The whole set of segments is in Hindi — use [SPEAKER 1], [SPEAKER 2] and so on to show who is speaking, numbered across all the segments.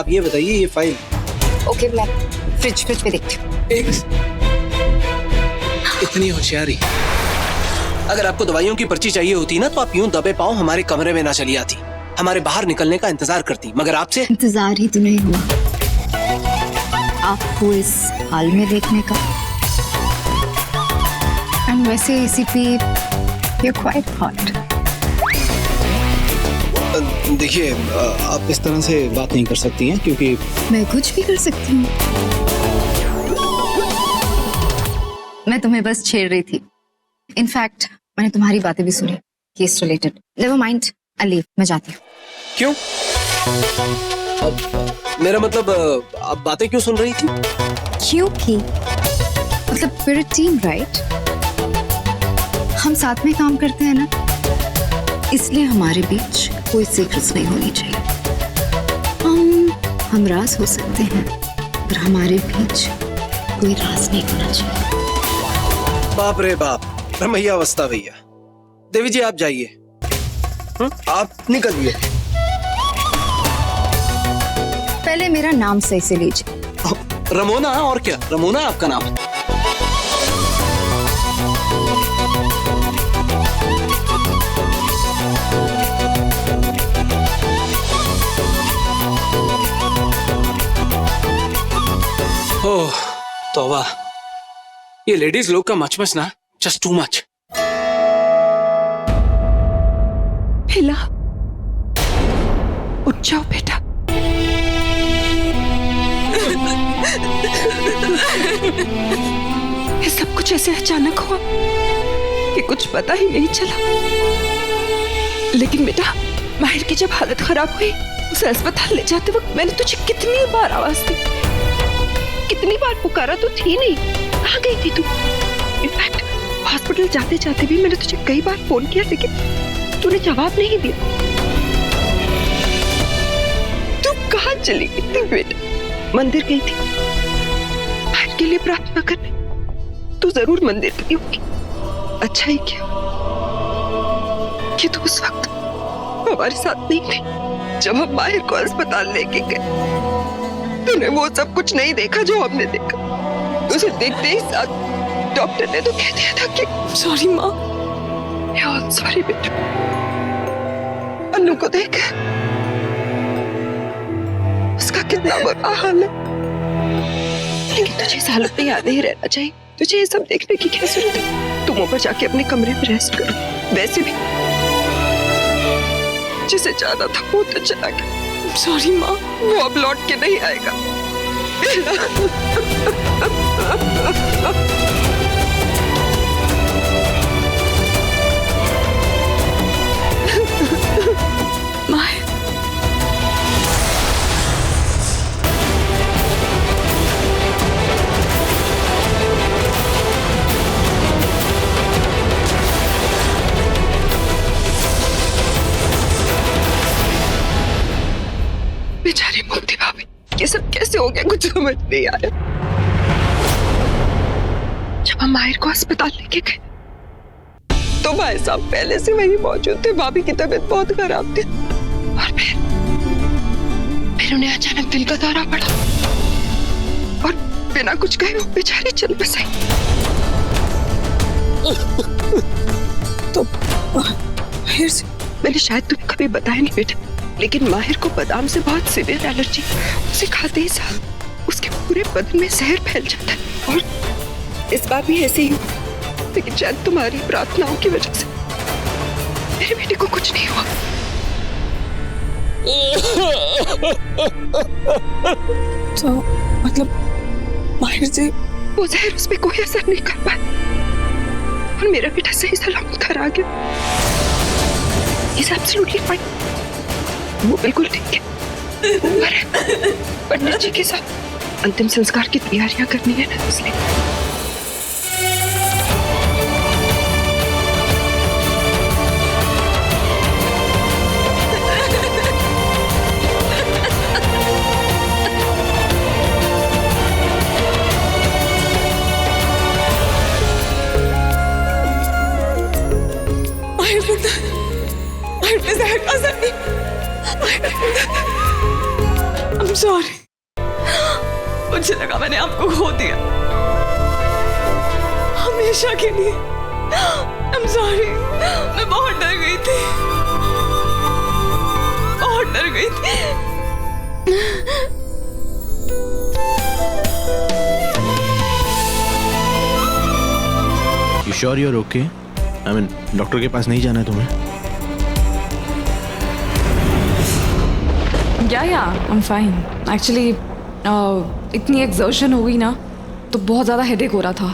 [SPEAKER 1] आप ये बताइए ये फाइल।
[SPEAKER 2] ओके, मैं फ्रिज पे देखती हूँ।
[SPEAKER 1] इतनी होशियारी। अगर आपको दवाइयों की पर्ची चाहिए होती ना तो आप यूं दबे पांव हमारे कमरे में ना चली आती, हमारे बाहर निकलने का इंतजार करती। मगर आपसे
[SPEAKER 2] इंतजार ही तो नहीं हुआ आपको इस हाल में देखने का। एंड वैसे एसीपी यू क्वाइट हॉट।
[SPEAKER 1] देखिए आप इस तरह से बात नहीं कर सकती हैं क्योंकि
[SPEAKER 2] मैं कुछ भी कर सकती हूँ। मैं तुम्हें बस छेड़ रही थी। इनफैक्ट मैंने तुम्हारी बातें भी सुनी case related. Never mind, I leave, मैं जाती हूँ।
[SPEAKER 1] क्यों? मेरा मतलब आप बातें क्यों सुन रही थी?
[SPEAKER 2] क्योंकि मतलब we're a team, right? हम साथ में काम करते हैं ना, इसलिए हमारे बीच कोई सीक्रेट्स नहीं होनी चाहिए। हम राज हो सकते हैं पर हमारे बीच कोई राज नहीं होना चाहिए।
[SPEAKER 1] बाप रे बाप, रमैया भैया। देवी जी आप जाइए, आप निकलिए।
[SPEAKER 2] पहले मेरा नाम सही से लीजिए।
[SPEAKER 1] रमोना, और क्या, रमोना आपका नाम। ओह तौबा, ये लेडीज लोग का मच ना, जस्ट टू मच।
[SPEAKER 3] हिला, उठ जाओ बेटा। ये सब कुछ ऐसे अचानक हुआ कि कुछ पता ही नहीं चला। लेकिन बेटा, माहिर की जब हालत खराब हुई, उसे अस्पताल ले जाते वक्त मैंने तुझे कितनी बार आवाज दी, कितनी बार पुकारा तो थी नहीं। कहाँ गई थी तू? इनफैक्ट हॉस्पिटल जाते जाते भी मैंने तुझे कई बार फोन किया, लेकिन तूने जवाब नहीं दिया। तू कहाँ चली गई थी बेटा? मंदिर गई थी माहिर के लिए प्रार्थना करने। तू जरूर मंदिर गई होगी। अच्छा ही क्या कि तू उस वक्त हमारे साथ नहीं थी जब हम माहिर को अस्पताल लेके गए। तूने वो सब कुछ नहीं देखा जो हमने देखा। उसे देखते ही साथ डॉक्टर ने तो कह दिया था कि सॉरी माँ। सॉरी बेटा। अन्नू को देख, उसका कितना बुरा हाल है। लेकिन तुझे इस हालत में याद नहीं रहना चाहिए। तुझे ये सब देखने की क्या जरूरत है? तुम ऊपर जाके अपने कमरे में रेस्ट करो। वैसे भी जिसे जाना था वो तो चला गया। सॉरी माँ, वो अब लौट के नहीं आएगा। माहिर, बेचारी मुक्ति भाभी, ये सब कैसे हो गया कुछ समझ नहीं आया। जब हम माहिर को अस्पताल लेके गए तो भाई साहब पहले से वही मौजूद थे। भाभी की तबीयत बहुत खराब थी और फिर उन्हें अचानक दिल का दौरा पड़ा और बिना कुछ कहे वो बेचारी चल बसाई। तो माहिर से मैंने शायद तुम्हें कभी बताया नहीं बेटा, लेकिन माहिर को बादाम से बहुत सीवियर एलर्जी। उसे खाते ही साथ उसके पूरे बदन में जहर फैल जाता है और इस बार भी ऐसे ही। लेकिन शायद तुम्हारी प्रार्थनाओं की वजह से मेरे बेटे को कुछ नहीं हुआ। तो मतलब माहिर से वो जहर उस पे कोई असर नहीं कर पाया और मेरा बेटा सही सलामत घर आ गया। He's absolutely fine। वो बिल्कुल ठीक है। पंडित जी के साथ अंतिम संस्कार की तैयारियां करनी है ना, इसलिए।
[SPEAKER 4] सॉरी, मुझे लगा मैंने आपको खो दिया हमेशा के लिए। I'm sorry, मैं बहुत डर गई थी, बहुत डर गई थी।
[SPEAKER 5] You sure you're okay? I mean, doctor के पास नहीं जाना है तुम्हें?
[SPEAKER 4] Yeah, I'm fine. Actually, इतनी एक्सर्शन हो गई ना तो बहुत ज़्यादा हेडेक हो रहा था।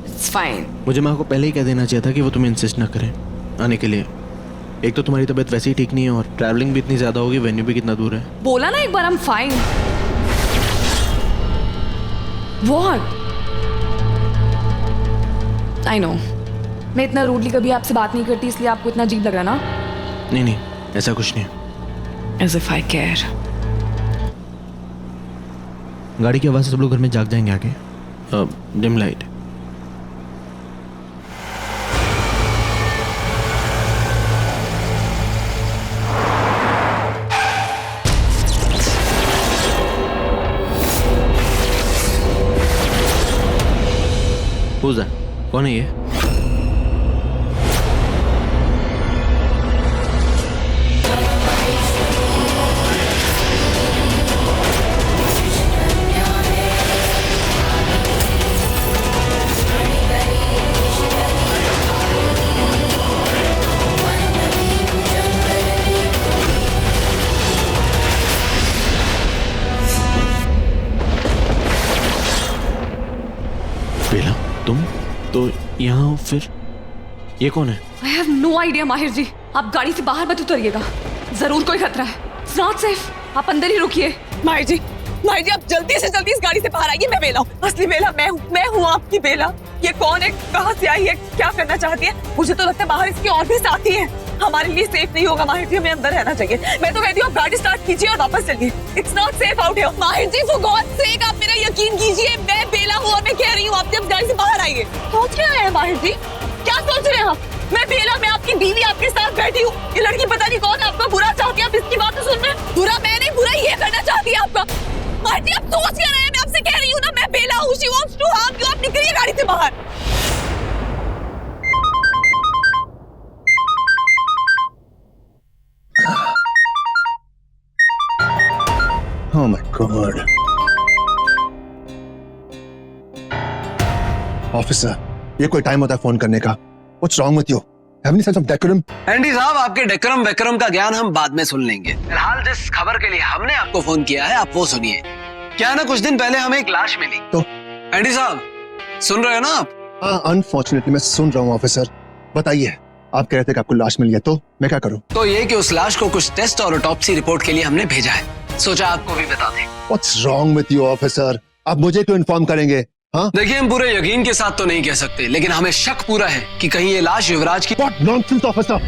[SPEAKER 4] It's fine.
[SPEAKER 5] मुझे माँ को पहले ही कह देना चाहिए था कि वो तुम्हें इंसिस्ट ना करें आने के लिए। एक तो तुम्हारी तबीयत वैसे ही ठीक नहीं है और ट्रैवलिंग भी इतनी ज़्यादा होगी, वेन्यू भी कितना दूर है।
[SPEAKER 4] बोला ना एक बार I'm fine. What? I know. मैं इतना रूडली कभी आपसे बात नहीं करती इसलिए आपको इतना अजीब लग रहा ना?
[SPEAKER 5] नहीं, ऐसा कुछ नहीं।
[SPEAKER 4] As if I care.
[SPEAKER 5] गाड़ी की आवाज़ से सब लोग घर में जाग जाएंगे आगे। Dim light. Who's that? कौन है ये? बेला, तुम तो यहाँ फिर ये कौन है?
[SPEAKER 4] I have no idea माहिर जी, आप गाड़ी से बाहर मत उतरिएगा, जरूर कोई खतरा है। It's not safe. आप अंदर ही रुकिए।
[SPEAKER 6] माहिर जी आप जल्दी से जल्दी इस गाड़ी से बाहर आइए। मैं बेला हूँ, असली बेला मैं हूँ आपकी बेला। ये कौन है, कहाँ से आई है, क्या करना चाहती है? मुझे तो लगता है बाहर इसके और भी साथी हैं। हमारे लिए सेफ नहीं होगा माहिर जी, हमें अंदर रहना चाहिए। मैं तो कहती हूँ आप गाड़ी स्टार्ट कीजिए और वापस चलिए। It's not safe out here. माहिर जी फॉर गॉड सेक आप मेरा यकीन कीजिए, मैं बेला हूँ और मैं कह रही हूँ आप जब गाड़ी से बाहर आइए। सोच क्या रहे हैं माहिर जी, क्या सोच रहे हैं आप? मैं बेला, मैं आपकी बीवी आपके साथ बैठी हूँ। ये लड़की पता नहीं कौन आपका बुरा चाहती है, आप इसकी बात सुन रहे हैं। बुरा मैं नहीं, बुरा ये करना चाहती है आपका। माहिर जी आप सोच क्या रहे हैं? मैं आपसे कह रही हूँ ना, मैं बेला हूँ। She wants to harm you. आप निकलिए गाड़ी से बाहर।
[SPEAKER 7] Oh my God. Officer, ये कोई टाइम होता है फोन करने का? What's wrong with you? Have any sense of decorum?
[SPEAKER 1] Andy साहब, आपके डेकोरम वेकोरम का ज्ञान हम बाद में सुन लेंगे। फिलहाल जिस खबर के लिए हमने आपको फोन किया है आप वो सुनिए। क्या है ना, कुछ दिन पहले हमें एक लाश मिली।
[SPEAKER 7] तो
[SPEAKER 1] एंडी साहब सुन रहे हो ना आप?
[SPEAKER 7] हाँ, अनफॉर्चुनेटली मैं सुन रहा हूँ ऑफिसर। बताइए, आप कह रहे थे कि आपको लाश मिली है, तो मैं क्या करूँ?
[SPEAKER 1] तो ये कि उस लाश को कुछ टेस्ट और ऑटोप्सी रिपोर्ट के लिए हमने भेजा है, सोचा आपको भी बता दें।
[SPEAKER 7] What's wrong with you officer? आप मुझे क्यों इन्फॉर्म करेंगे? हाँ,
[SPEAKER 1] देखिए हम पूरे यकीन के साथ तो नहीं कह सकते, लेकिन हमें शक पूरा है कि कहीं ये लाश युवराज की।
[SPEAKER 7] What nonsense officer?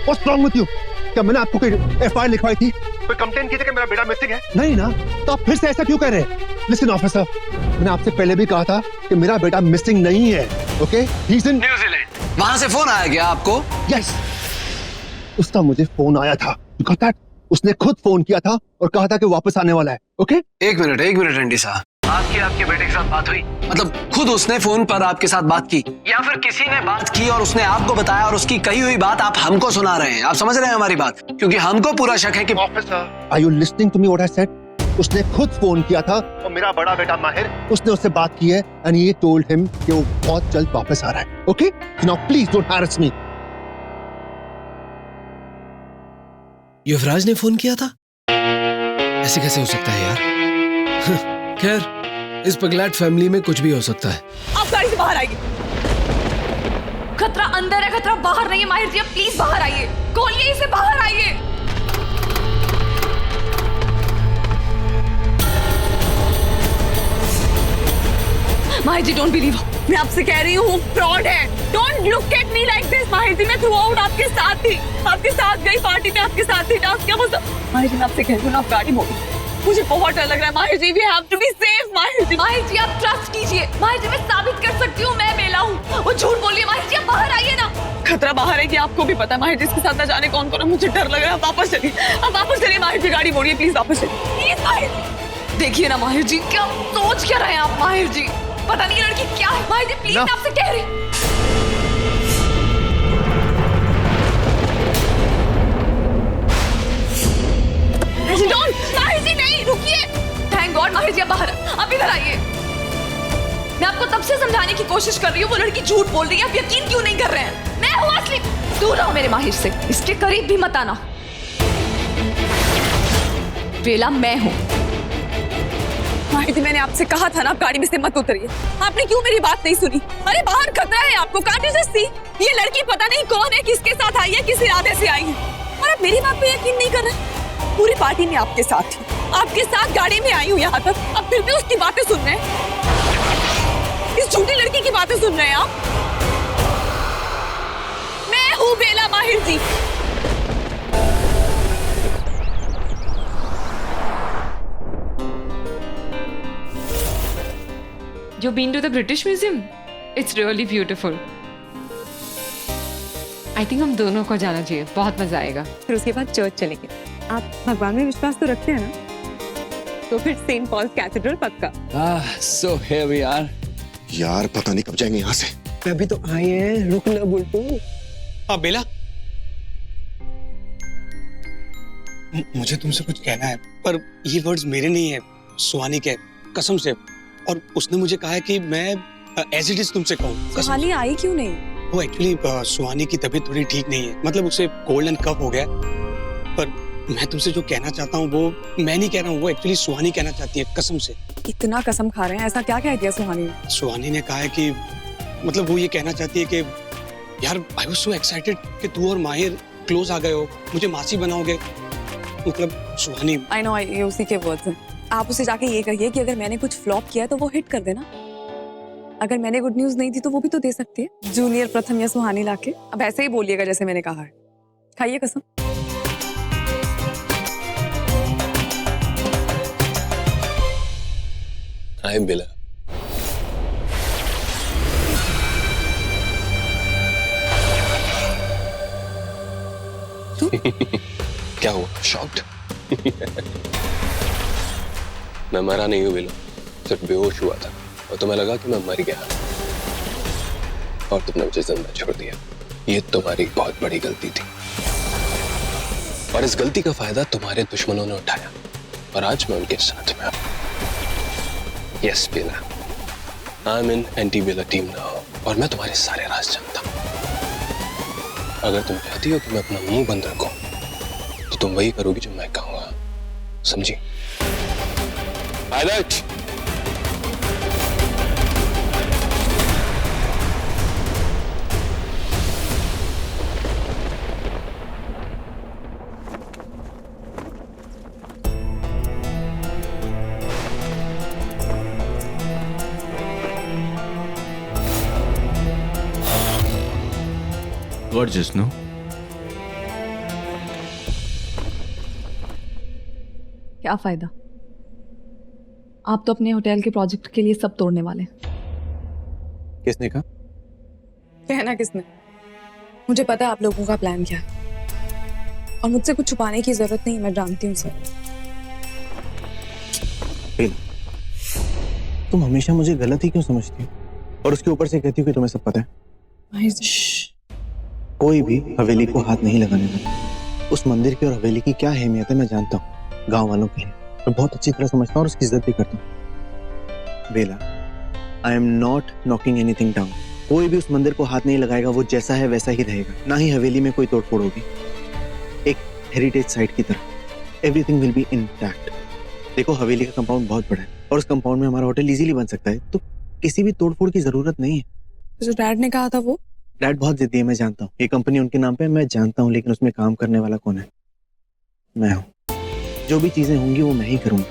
[SPEAKER 7] What's wrong with you? क्या मैंने आपको कोई FIR लिखवाई थी? कोई कंप्लेंट की थी कि मेरा बेटा मिसिंग है? नहीं ना, तो आप फिर से ऐसा क्यों कर रहे हैं? Listen ऑफिसर, मैंने आपसे पहले भी कहा था कि मेरा बेटा मिसिंग नहीं है, ओके? He's in
[SPEAKER 1] New Zealand. वहां से फोन आया क्या आपको?
[SPEAKER 7] Yes, उसका मुझे फोन आया था। You got that? उसने खुद फोन किया था और कहा था कि वापस आने वाला है, ओके?
[SPEAKER 1] एक मिनट एंडी साहब, आपके बेटे के साथ बात हुई? मतलब खुद उसने फोन पर आपके साथ बात की या फिर किसी ने बात की और उसने आपको बताया और उसकी कही हुई बात आप हमको सुना रहे हैं? आप समझ रहे हैं हमारी बात? क्योंकि हमको पूरा शक है कि
[SPEAKER 7] Are you listening to me what I said? उसने खुद फोन किया था और मेरा बड़ा बेटा माहिर, उसने उससे बात की है and he told him कि वो बहुत जल्द वापस आ रहा है, okay? So now please don't harass me.
[SPEAKER 1] युवराज ने फोन किया था? ऐसे कैसे हो सकता है यार? खैर, इस पगलैट फैमिली में कुछ भी हो सकता है।
[SPEAKER 6] आप गाड़ी से बाहर आइए।
[SPEAKER 4] खतरा अंदर है, खतरा बाहर नहीं है। माहिर जी आप प्लीज बाहर आइए, खोलिए इसे, बाहर आइए। माहिर जी डोंट बिलीव,
[SPEAKER 6] मैं आपसे कह रही हूँ फ्रॉड है। Don't look at me like this. माहिर जी मैं थ्रू आउट आपके साथ थी, आपके साथ गई पार्टी में, आपके साथ थी, डांस किया। माहिर जी मैं आपसे कह रही हूँ ना, आप गाड़ी मोड़िए, मुझे बहुत डर लग रहा है Mahir ji, we have to be safe Mahir ji.
[SPEAKER 4] माहिर जी आप ट्रस्ट कीजिए, माहिर जी मैं साबित कर सकती हूँ मैं बेला हूँ। वो झूठ बोलिए माहिर जी, आप बाहर आइए ना।
[SPEAKER 6] खतरा बाहर है कि आपको भी पता है माहिर जी इसके साथ न जाने कौन कौन है, मुझे डर लग रहा है। वापस चलिए, अब वापस चलिए माहिर जी, गाड़ी मोड़िए प्लीज, वापस चलिए प्लीज माहिर।
[SPEAKER 4] देखिए ना माहिर जी, क्या सोच क्या रहे हैं आप माहिर जी, पता नहीं ये लड़की क्या है। माहिर जी प्लीज मैं आपसे कह रही हूँ। माहिर जी नहीं, रुकिए। थैंक गॉड माहिर जी आप बाहर, आप इधर आइए। मैं आपको तब से समझाने की कोशिश कर रही हूँ, वो लड़की झूठ बोल रही है, आप यकीन क्यों नहीं कर रहे हैं? मैं हूँ असली। दूर रहो मेरे माहिर से, इसके करीब भी मत आना। बेला मैं हूँ।
[SPEAKER 6] माहिर जी मैंने आपसे कहा था ना आप गाड़ी में से मत उतरिए, आपने क्यों मेरी बात नहीं सुनी? अरे बाहर खतरा है आपको, कांट यू जस्ट सी, ये लड़की पता नहीं कौन है, किसके साथ आई है, किस इरादे से आई है, और आप मेरी बात पे यकीन नहीं कर रहे। पूरी पार्टी में आपके साथ थी, आपके साथ गाड़ी में आई हूँ यहाँ तक, अब फिर भी उसकी बातें सुन रहे हैं, इस झूठी लड़की की बातें सुन रहे हैं आप। मैं हूँ बेला माहिर जी।
[SPEAKER 8] You've been to the British Museum? It's really beautiful. I think हम दोनों को जाना चाहिए, बहुत मजा आएगा।
[SPEAKER 6] फिर उसके बाद चर्च चलेंगे। आप भगवान में विश्वास तो रखते हैं ना? तो फिर सेंट पॉल्स कैथेड्रल पक्का।
[SPEAKER 1] So here we are.
[SPEAKER 7] यार पता नहीं कब जाएंगे यहाँ से।
[SPEAKER 3] अभी तो आए हैं, रुक ना बुलटू।
[SPEAKER 9] हाँ बेला, मुझे तुमसे कुछ कहना है, पर ये वर्ड्स मेरे नहीं है, सुहानी के, कसम से। और उसने मुझे कहा है कि मैं एज इट इज तुमसे कहूँ।
[SPEAKER 6] सुहानी आई क्यों नहीं?
[SPEAKER 9] वो एक्चुअली सुहानी की तबीयत थोड़ी ठीक नहीं है, मतलब उसे कोल्ड एंड कफ हो गया। पर मैं तुमसे जो कहना चाहता हूँ वो मैं नहीं कह रहा हूँ, वो एक्चुअली सुहानी कहना चाहती है, कसम से।
[SPEAKER 6] इतना कसम खा रहे हैं, ऐसा क्या कह दिया सुहानी ने?
[SPEAKER 9] सुहानी ने कहा है कि मतलब वो ये कहना चाहती है कि यार आई वाज सो एक्साइटेड कि तू और माहिर क्लोज आ गए हो, मुझे मासी बनाओगे। मतलब सुहानी,
[SPEAKER 6] आई नो, ये उसी के वर्ड्स हैं। आप उसे जाके ये कहिए कि अगर मैंने कुछ फ्लॉप किया तो वो हिट कर देना। अगर मैंने गुड न्यूज नहीं दी तो वो भी तो दे सकती है, जूनियर प्रथम या सुहानी लाके। अब ऐसे ही बोलिएगा जैसे मैंने कहा है। खाइए कसम।
[SPEAKER 1] हाय बेला। क्या हुआ? शॉक्ड? मैं मरा नहीं हूँ बेला, सिर्फ बेहोश हुआ था और तुम्हें लगा कि मैं मर गया और तुमने मुझे जिंदा छोड़ दिया। ये तुम्हारी बहुत बड़ी गलती थी और इस गलती का फायदा तुम्हारे दुश्मनों ने उठाया और आज मैं उनके साथ में हूं। Yes Bela, I am in anti Bela team now और मैं तुम्हारे सारे राज जानता हूं। अगर तुम चाहती हो कि मैं अपना मुंह बंद रखूं तो तुम वही करोगी जो मैं कहूंगा, समझी? Pilot,
[SPEAKER 5] Gorgeous, no?
[SPEAKER 4] क्या फायदा, आप तो अपने होटल के प्रोजेक्ट के लिए सब तोड़ने वाले।
[SPEAKER 5] किसने कहा?
[SPEAKER 6] कहना किसने? मुझे पता है आप लोगों का प्लान क्या है और मुझसे कुछ छुपाने की जरूरत नहीं, मैं जानती हूँ सर।
[SPEAKER 5] तुम हमेशा मुझे गलत ही क्यों समझती हो और उसके ऊपर से कहती हो कि तुम्हें सब पता है? कोई भी हवेली को हाथ नहीं लगाने वाला। उस मंदिर की और हवेली की क्या अहमियत है मैं जानता हूँ, गांव वालों के लिए मैं बहुत अच्छी तरह समझता हूँ और उसकी इज्जत भी करता हूँ। Bela, I am not knocking anything down. कोई भी उस मंदिर को हाथ नहीं लगाएगा, वो जैसा है वैसा ही रहेगा। ना ही हवेली में कोई तोड़फोड़ होगी, एक हेरिटेज साइट की तरह एवरीथिंग विल बी इंटैक्ट। देखो हवेली का कंपाउंड बहुत बड़ा है और उस कंपाउंड में हमारा होटल इजीली बन सकता है, तो किसी भी तोड़फोड़ की जरूरत नहीं है।
[SPEAKER 6] जो डैड ने कहा था वो?
[SPEAKER 5] डैड बहुत जिद्दी है, मैं जानता हूँ। ये कंपनी उनके नाम पे है, मैं जानता हूँ, लेकिन उसमें काम करने वाला कौन है? मैं हूँ। जो भी चीजें होंगी वो मैं ही करूँगा।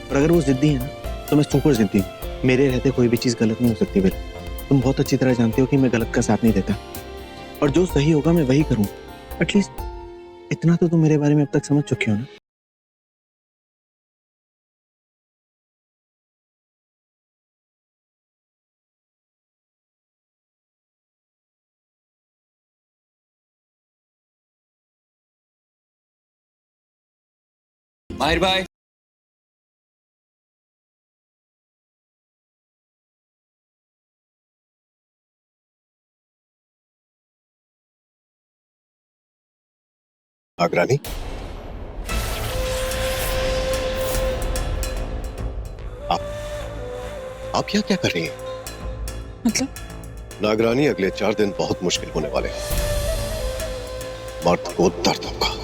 [SPEAKER 5] और अगर वो जिद्दी है ना तो मैं सुपर जिद्दी हूँ। मेरे रहते कोई भी चीज गलत नहीं हो सकती। बेटा, तुम बहुत अच्छी तरह जानते हो कि मैं गलत का साथ नहीं देता और जो सही होगा मैं वही करूँगा। एटलीस्ट इतना तो तुम मेरे बारे में अब तक समझ चुके हो ना।
[SPEAKER 10] माहिर भाई
[SPEAKER 7] नागरानी, आप यहाँ क्या कर रही हैं?
[SPEAKER 6] मतलब?
[SPEAKER 7] नागरानी, अगले 4 दिन बहुत मुश्किल होने वाले हैं। मर्द को दर्द होगा।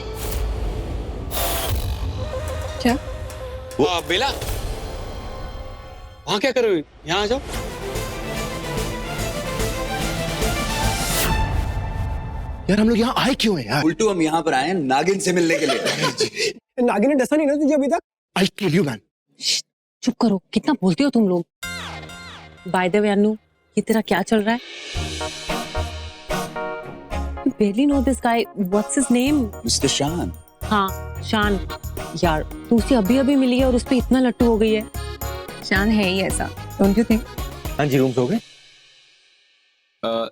[SPEAKER 6] क्या?
[SPEAKER 9] बेला, वहां क्या कर रहे हो? यहाँ आ जाओ।
[SPEAKER 7] यार हम लोग यहाँ आए क्यों हैं यार?
[SPEAKER 10] उल्टू हम यहाँ पर आए हैं नागिन से मिलने के लिए।
[SPEAKER 1] नागिन ने डसा नहीं ना तुझे अभी तक?
[SPEAKER 7] आई किल यू मैन।
[SPEAKER 11] चुप करो, कितना बोलते हो तुम लोग। बाय द वे अन्नू, ये तेरा क्या चल रहा है? You barely know this guy. What's his name?
[SPEAKER 10] Mister शान।
[SPEAKER 11] हाँ, शान। यार, तू उससे अभी मिली है और उस पे इतना लट्टू हो गई है।
[SPEAKER 2] शान है ही ऐसा, डोंट यू थिंक?
[SPEAKER 5] हाँ जी, रूम्स हो गए।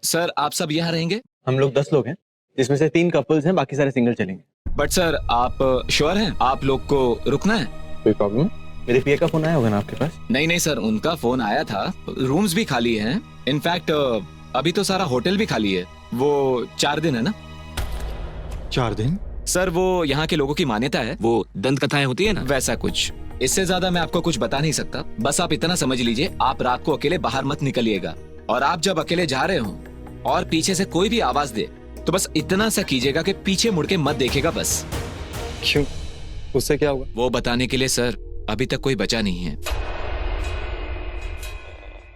[SPEAKER 12] सर आप सब यहाँ रहेंगे?
[SPEAKER 5] हम लोग 10 लोग हैं, जिसमें से 3 कपल्स हैं, बाकी सारे सिंगल चलेंगे।
[SPEAKER 12] बट सर आप श्योर हैं आप लोग को रुकना है?
[SPEAKER 5] कोई प्रॉब्लम? मेरे पीए का फोन आया होगा ना आपके पास?
[SPEAKER 12] नहीं सर, उनका फोन आया था। रूम्स भी खाली हैं। इनफैक्ट अभी तो सारा होटल भी खाली है। वो 4 दिन है ना?
[SPEAKER 5] 4 दिन?
[SPEAKER 12] सर वो यहाँ के लोगों की मान्यता है, वो दंत कथाएं होती है ना, वैसा कुछ। इससे ज्यादा मैं आपको कुछ बता नहीं सकता। बस आप इतना समझ लीजिए, आप रात को अकेले बाहर मत निकलिएगा, और आप जब अकेले जा रहे हो और पीछे से कोई भी आवाज दे तो बस इतना सा कीजिएगा कि पीछे मुड़ के मत देखेगा बस।
[SPEAKER 5] क्यों? उससे क्या होगा?
[SPEAKER 12] वो बताने के लिए सर अभी तक कोई बचा नहीं है।